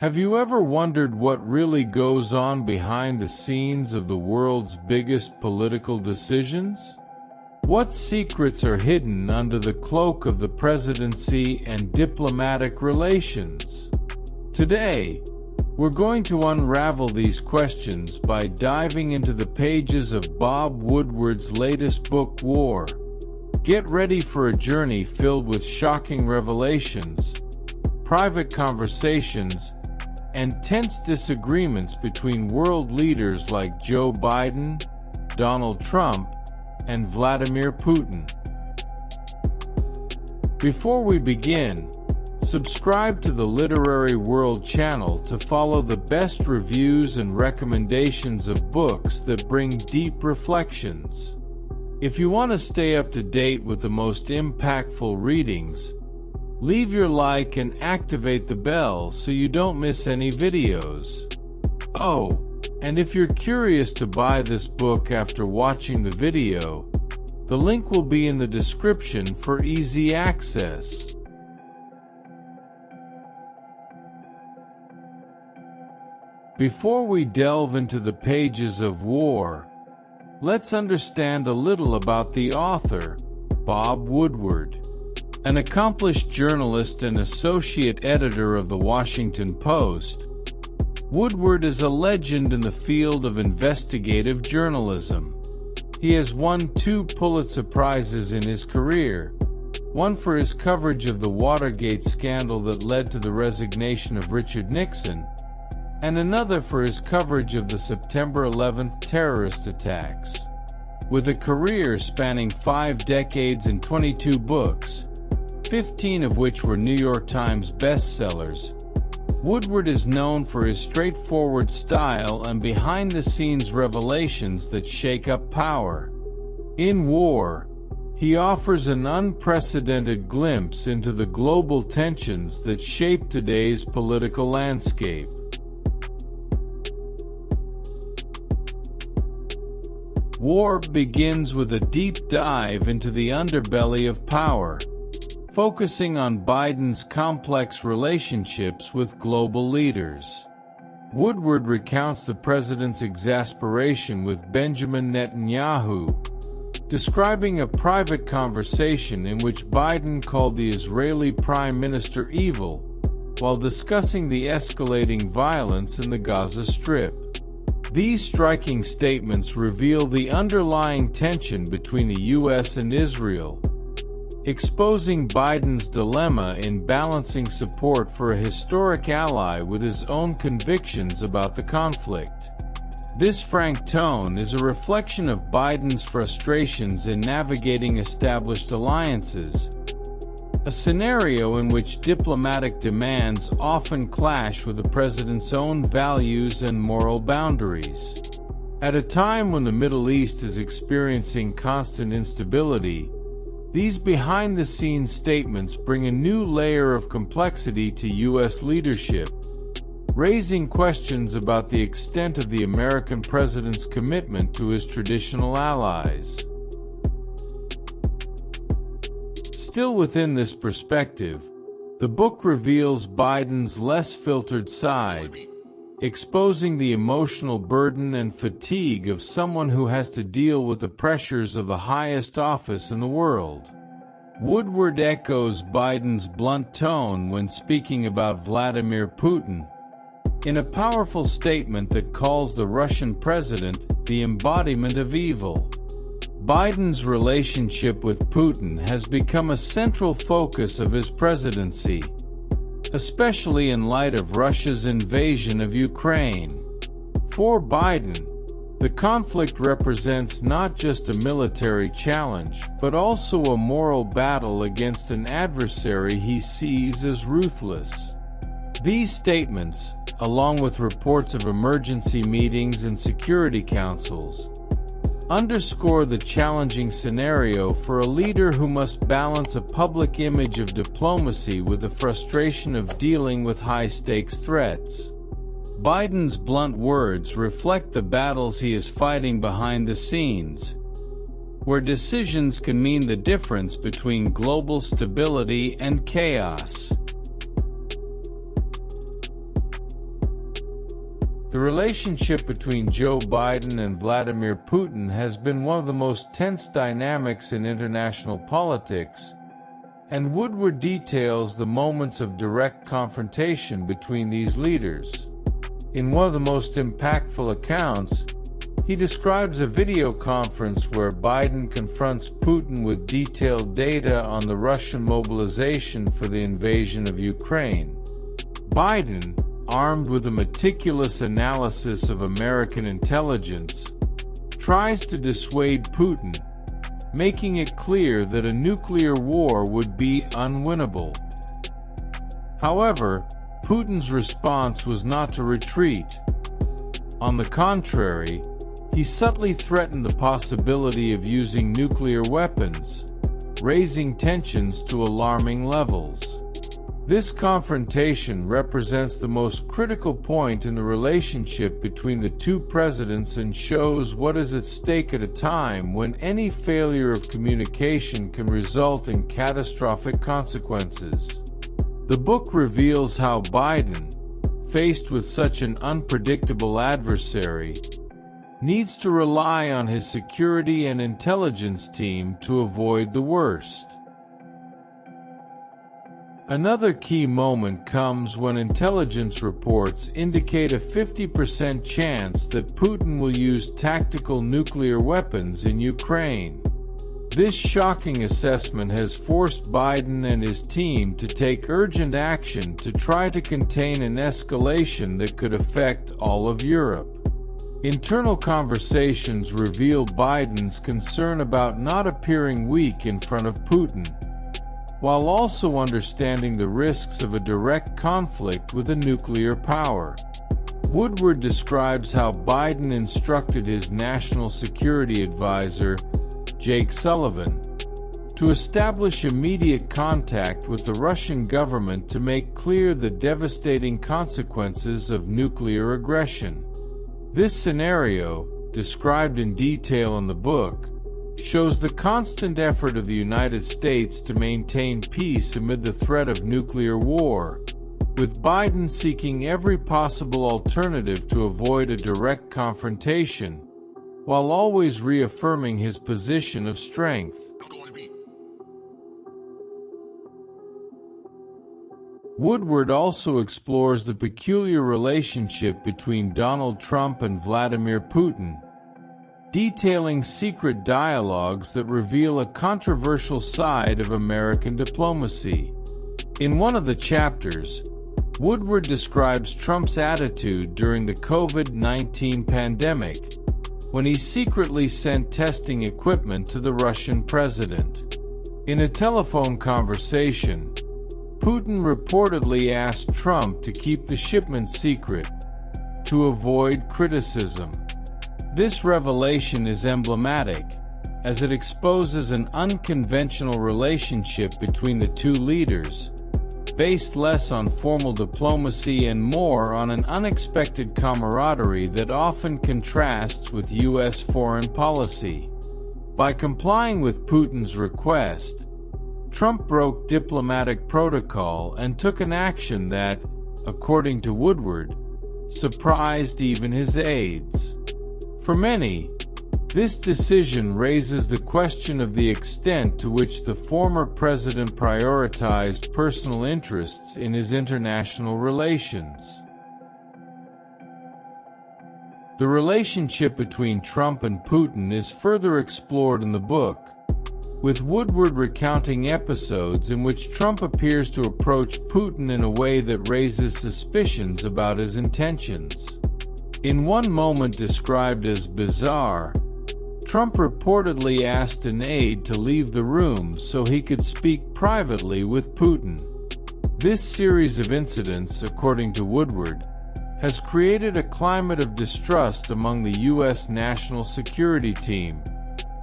Have you ever wondered what really goes on behind the scenes of the world's biggest political decisions? What secrets are hidden under the cloak of the presidency and diplomatic relations? Today, we're going to unravel these questions by diving into the pages of Bob Woodward's latest book, War. Get ready for a journey filled with shocking revelations, private conversations, and tense disagreements between world leaders like Joe Biden, Donald Trump, and Vladimir Putin. Before we begin, subscribe to the Literary World channel to follow the best reviews and recommendations of books that bring deep reflections. If you want to stay up to date with the most impactful readings, leave your like and activate the bell so you don't miss any videos. Oh, and if you're curious to buy this book after watching the video, the link will be in the description for easy access. Before we delve into the pages of War, let's understand a little about the author, Bob Woodward. An accomplished journalist and associate editor of The Washington Post, Woodward is a legend in the field of investigative journalism. He has won 2 Pulitzer Prizes in his career, one for his coverage of the Watergate scandal that led to the resignation of Richard Nixon, and another for his coverage of the September 11th terrorist attacks. With a career spanning 5 decades and 22 books, 15 of which were New York Times bestsellers, Woodward is known for his straightforward style and behind-the-scenes revelations that shake up power. In War, he offers an unprecedented glimpse into the global tensions that shape today's political landscape. War begins with a deep dive into the underbelly of power, focusing on Biden's complex relationships with global leaders. Woodward recounts the president's exasperation with Benjamin Netanyahu, describing a private conversation in which Biden called the Israeli prime minister evil, while discussing the escalating violence in the Gaza Strip. These striking statements reveal the underlying tension between the U.S. and Israel, exposing Biden's dilemma in balancing support for a historic ally with his own convictions about the conflict. This frank tone is a reflection of Biden's frustrations in navigating established alliances, a scenario in which diplomatic demands often clash with the president's own values and moral boundaries. At a time when the Middle East is experiencing constant instability, these behind-the-scenes statements bring a new layer of complexity to U.S. leadership, raising questions about the extent of the American president's commitment to his traditional allies. Still within this perspective, the book reveals Biden's less filtered side, exposing the emotional burden and fatigue of someone who has to deal with the pressures of the highest office in the world. Woodward echoes Biden's blunt tone when speaking about Vladimir Putin, in a powerful statement that calls the Russian president the embodiment of evil. Biden's relationship with Putin has become a central focus of his presidency, especially in light of Russia's invasion of Ukraine. For Biden, the conflict represents not just a military challenge, but also a moral battle against an adversary he sees as ruthless. These statements, along with reports of emergency meetings and security councils, underscore the challenging scenario for a leader who must balance a public image of diplomacy with the frustration of dealing with high-stakes threats. Biden's blunt words reflect the battles he is fighting behind the scenes, where decisions can mean the difference between global stability and chaos. The relationship between Joe Biden and Vladimir Putin has been one of the most tense dynamics in international politics, and Woodward details the moments of direct confrontation between these leaders. In one of the most impactful accounts, he describes a video conference where Biden confronts Putin with detailed data on the Russian mobilization for the invasion of Ukraine. Biden, armed with a meticulous analysis of American intelligence, tries to dissuade Putin, making it clear that a nuclear war would be unwinnable. However, Putin's response was not to retreat. On the contrary, he subtly threatened the possibility of using nuclear weapons, raising tensions to alarming levels. This confrontation represents the most critical point in the relationship between the two presidents and shows what is at stake at a time when any failure of communication can result in catastrophic consequences. The book reveals how Biden, faced with such an unpredictable adversary, needs to rely on his security and intelligence team to avoid the worst. Another key moment comes when intelligence reports indicate a 50% chance that Putin will use tactical nuclear weapons in Ukraine. This shocking assessment has forced Biden and his team to take urgent action to try to contain an escalation that could affect all of Europe. Internal conversations reveal Biden's concern about not appearing weak in front of Putin, while also understanding the risks of a direct conflict with a nuclear power. Woodward describes how Biden instructed his national security advisor, Jake Sullivan, to establish immediate contact with the Russian government to make clear the devastating consequences of nuclear aggression. This scenario, described in detail in the book, shows the constant effort of the United States to maintain peace amid the threat of nuclear war, with Biden seeking every possible alternative to avoid a direct confrontation, while always reaffirming his position of strength. Woodward also explores the peculiar relationship between Donald Trump and Vladimir Putin, detailing secret dialogues that reveal a controversial side of American diplomacy. In one of the chapters, Woodward describes Trump's attitude during the COVID-19 pandemic, when he secretly sent testing equipment to the Russian president. In a telephone conversation, Putin reportedly asked Trump to keep the shipment secret, to avoid criticism. This revelation is emblematic, as it exposes an unconventional relationship between the two leaders, based less on formal diplomacy and more on an unexpected camaraderie that often contrasts with U.S. foreign policy. By complying with Putin's request, Trump broke diplomatic protocol and took an action that, according to Woodward, surprised even his aides. For many, this decision raises the question of the extent to which the former president prioritized personal interests in his international relations. The relationship between Trump and Putin is further explored in the book, with Woodward recounting episodes in which Trump appears to approach Putin in a way that raises suspicions about his intentions. In one moment described as bizarre, Trump reportedly asked an aide to leave the room so he could speak privately with Putin. This series of incidents, according to Woodward, has created a climate of distrust among the U.S. national security team,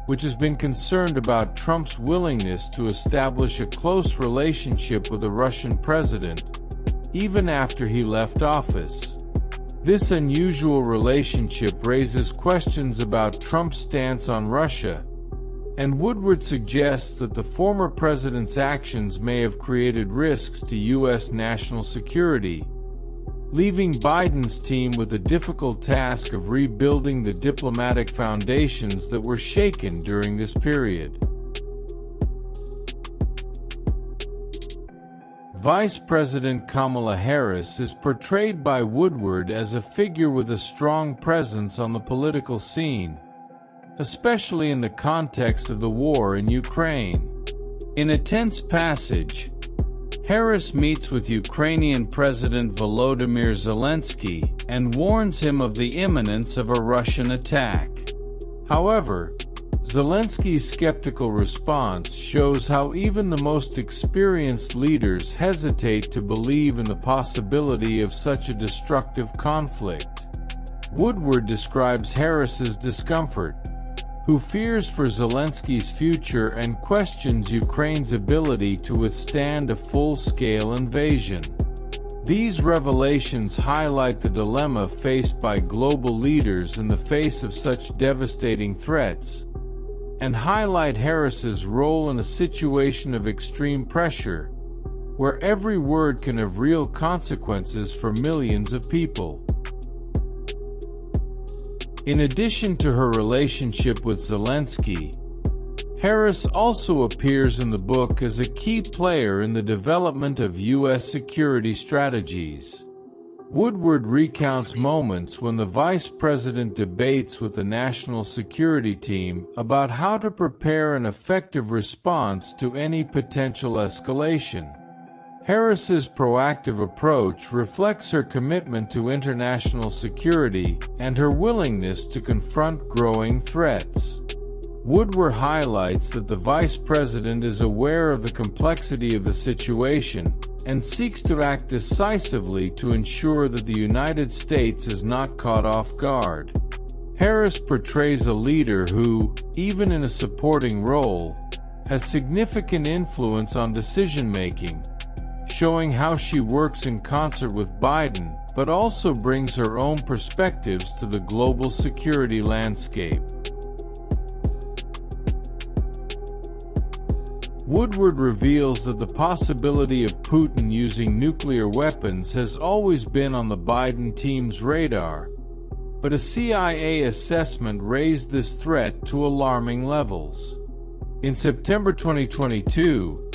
which has been concerned about Trump's willingness to establish a close relationship with the Russian president, even after he left office. This unusual relationship raises questions about Trump's stance on Russia, and Woodward suggests that the former president's actions may have created risks to U.S. national security, leaving Biden's team with the difficult task of rebuilding the diplomatic foundations that were shaken during this period. Vice President Kamala Harris is portrayed by Woodward as a figure with a strong presence on the political scene, especially in the context of the war in Ukraine. In a tense passage, Harris meets with Ukrainian President Volodymyr Zelensky and warns him of the imminence of a Russian attack. However, Zelensky's skeptical response shows how even the most experienced leaders hesitate to believe in the possibility of such a destructive conflict. Woodward describes Harris's discomfort, who fears for Zelensky's future and questions Ukraine's ability to withstand a full-scale invasion. These revelations highlight the dilemma faced by global leaders in the face of such devastating threats, and highlight Harris's role in a situation of extreme pressure, where every word can have real consequences for millions of people. In addition to her relationship with Zelensky, Harris also appears in the book as a key player in the development of U.S. security strategies. Woodward recounts moments when the vice president debates with the national security team about how to prepare an effective response to any potential escalation. Harris's proactive approach reflects her commitment to international security and her willingness to confront growing threats. Woodward highlights that the vice president is aware of the complexity of the situation and seeks to act decisively to ensure that the United States is not caught off guard. Harris portrays a leader who, even in a supporting role, has significant influence on decision-making, showing how she works in concert with Biden, but also brings her own perspectives to the global security landscape. Woodward reveals that the possibility of Putin using nuclear weapons has always been on the Biden team's radar, but a CIA assessment raised this threat to alarming levels. In September 2022,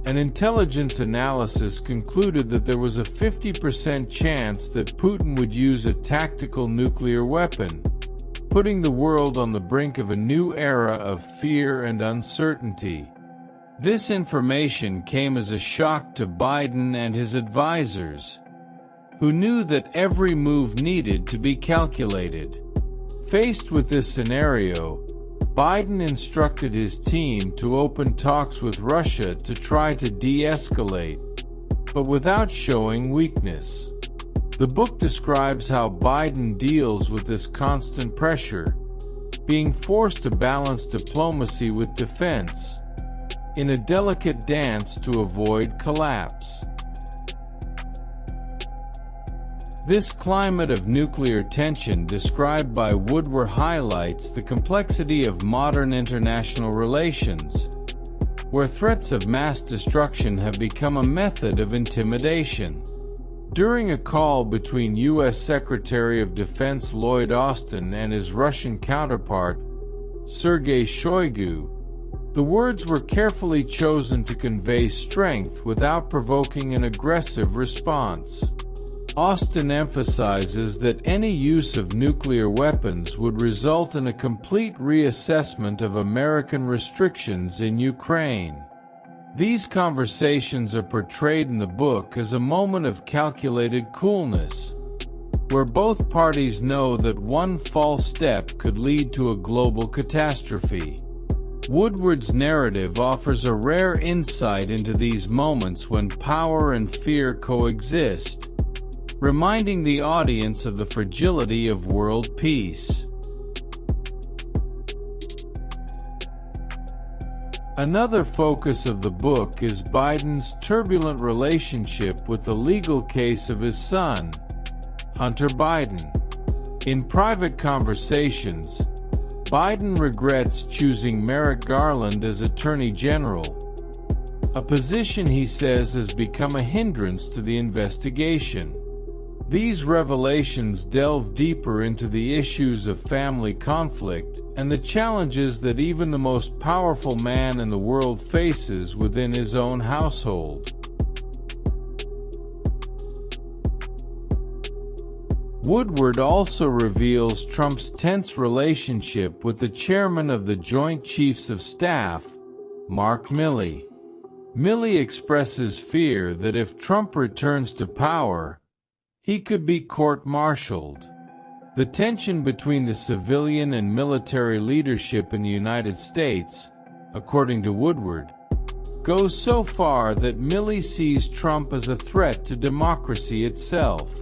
an intelligence analysis concluded that there was a 50% chance that Putin would use a tactical nuclear weapon, putting the world on the brink of a new era of fear and uncertainty. This information came as a shock to Biden and his advisors, who knew that every move needed to be calculated. Faced with this scenario, Biden instructed his team to open talks with Russia to try to de-escalate, but without showing weakness. The book describes how Biden deals with this constant pressure, being forced to balance diplomacy with defense, in a delicate dance to avoid collapse. This climate of nuclear tension described by Woodward highlights the complexity of modern international relations, where threats of mass destruction have become a method of intimidation. During a call between U.S. Secretary of Defense Lloyd Austin and his Russian counterpart, Sergei Shoigu, the words were carefully chosen to convey strength without provoking an aggressive response. Austin emphasizes that any use of nuclear weapons would result in a complete reassessment of American restrictions in Ukraine. These conversations are portrayed in the book as a moment of calculated coolness, where both parties know that one false step could lead to a global catastrophe. Woodward's narrative offers a rare insight into these moments when power and fear coexist, reminding the audience of the fragility of world peace. Another focus of the book is Biden's turbulent relationship with the legal case of his son, Hunter Biden. In private conversations, Biden regrets choosing Merrick Garland as Attorney General, a position he says has become a hindrance to the investigation. These revelations delve deeper into the issues of family conflict and the challenges that even the most powerful man in the world faces within his own household. Woodward also reveals Trump's tense relationship with the chairman of the Joint Chiefs of Staff, Mark Milley. Milley expresses fear that if Trump returns to power, he could be court-martialed. The tension between the civilian and military leadership in the United States, according to Woodward, goes so far that Milley sees Trump as a threat to democracy itself.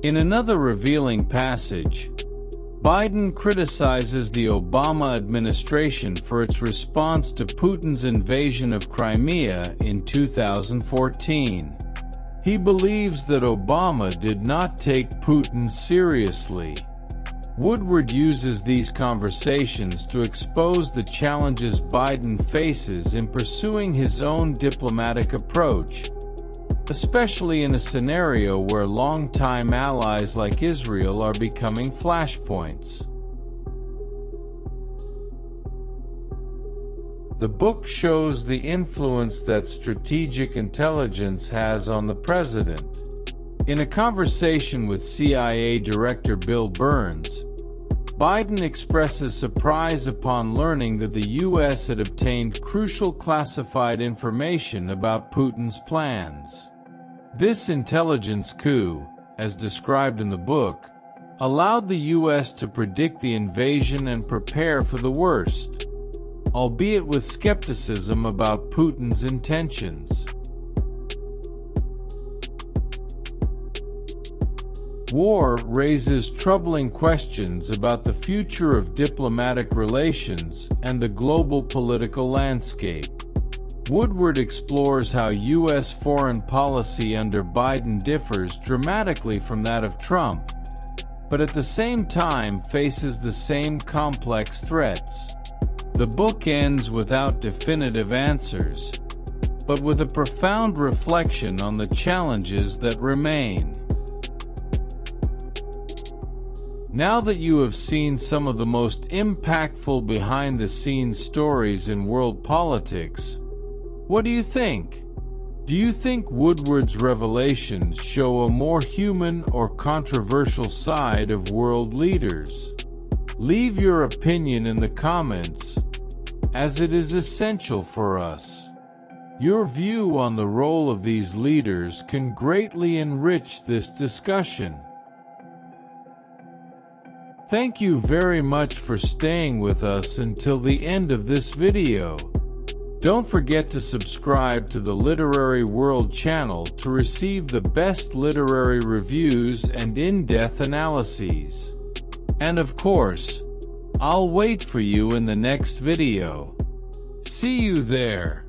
In another revealing passage, Biden criticizes the Obama administration for its response to Putin's invasion of Crimea in 2014. He believes that Obama did not take Putin seriously. Woodward uses these conversations to expose the challenges Biden faces in pursuing his own diplomatic approach, especially in a scenario where longtime allies like Israel are becoming flashpoints. The book shows the influence that strategic intelligence has on the president. In a conversation with CIA Director Bill Burns, Biden expresses surprise upon learning that the U.S. had obtained crucial classified information about Putin's plans. This intelligence coup, as described in the book, allowed the U.S. to predict the invasion and prepare for the worst, albeit with skepticism about Putin's intentions. War raises troubling questions about the future of diplomatic relations and the global political landscape. Woodward explores how U.S. foreign policy under Biden differs dramatically from that of Trump, but at the same time faces the same complex threats. The book ends without definitive answers, but with a profound reflection on the challenges that remain. Now that you have seen some of the most impactful behind-the-scenes stories in world politics, what do you think? Do you think Woodward's revelations show a more human or controversial side of world leaders? Leave your opinion in the comments, as it is essential for us. Your view on the role of these leaders can greatly enrich this discussion. Thank you very much for staying with us until the end of this video. Don't forget to subscribe to the Literary World channel to receive the best literary reviews and in-depth analyses. And of course, I'll wait for you in the next video. See you there.